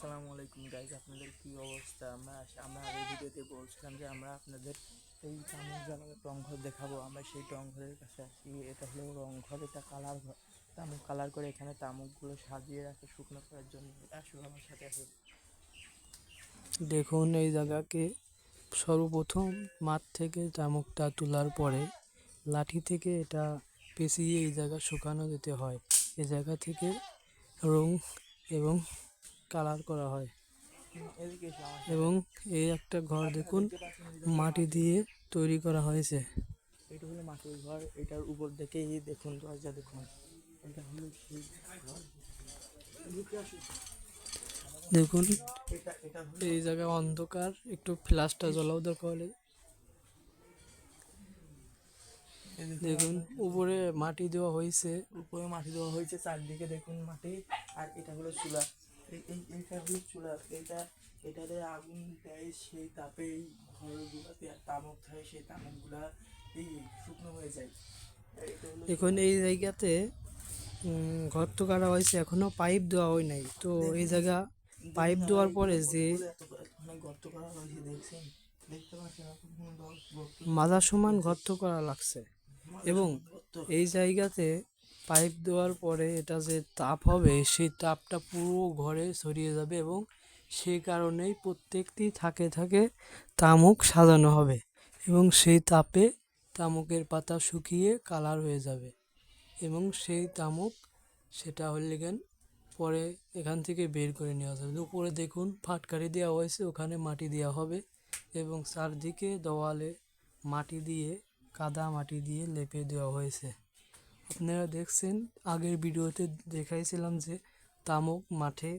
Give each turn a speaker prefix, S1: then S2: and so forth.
S1: আসসালামু আলাইকুম গাইজ, আপনাদের কি অবস্থা? আমরা আগের ভিডিওতে বলছিলাম যে আমরা আপনাদের এই তামুকজনক রংঘর দেখাবো। আমরা সেই রংঘরের কাছে আসি। এটা হলো রংঘর, এটা কালার ঘর। তামুক কালার করে এখানে তামুকগুলো সাজিয়ে রাখে শুকনো করার জন্য। আসলে আমার সাথে আসুন, দেখুন এই জায়গাকে সর্বপ্রথম মাঠ থেকে তামুকটা তোলার পরে লাঠি থেকে এটা পেঁচিয়ে এই জায়গা শুকানো যেতে হয়। এই জায়গা থেকে রং এবং কালার করা হয়। এবং এই একটা ঘর দেখুন মাটি দিয়ে তৈরি করা হয়েছে। এটা হলো মাটির ঘর। এটার উপর দেখেই দেখুন দরজা দেখুন। এটা হলো সেই ঘর। দেখুন এই জায়গায় অন্ধকার, একটু ফ্ল্যাশটা জ্বলাও দরকার। দেখুন উপরে মাটি দেওয়া হয়েছে, চারদিকে দেখুন মাটি। আর এটা হলো চুলা। এইটা হলো চুলা। এটাতে আগুন দেয়, সেই তাপে এই ঘরগুলোতে তামুক থাকে, সেই তামুকগুলা এই শুকনো হয়ে যায়। এখন এই জায়গাতে গর্ত করা হয়েছে, এখনো পাইপ দেওয়া হয় নাই। তো এই জায়গা পাইপ দেওয়ার পরে যে গর্ত করা হয়েছে দেখছেন, দেখতে পাচ্ছেন মাথা সমান গর্ত করা লাগছে। এবং এই জায়গাতে পাইপ দেওয়ার পরে এটা যে তাপ হবে, সেই তাপটা পুরো ঘরে ছড়িয়ে যাবে এবং সেই কারণেই প্রত্যেকটি থাকে থাকে তামুক সাজানো হবে এবং সেই তাপে তামুকের পাতা শুকিয়ে কালার হয়ে যাবে এবং সেই তামুক সেটা হলে পরে এখান থেকে বের করে নেওয়া যাবে। উপরে দেখুন ফাটকারি দেওয়া হয়েছে, ওখানে মাটি দেওয়া হবে এবং চারদিকে দেওয়ালে মাটি দিয়ে, কাদা মাটি দিয়ে লেপে দেওয়া হয়েছে। আপনারা দেখছেন আগের ভিডিওতে দেখাইছিলাম যে তামুক মাঠে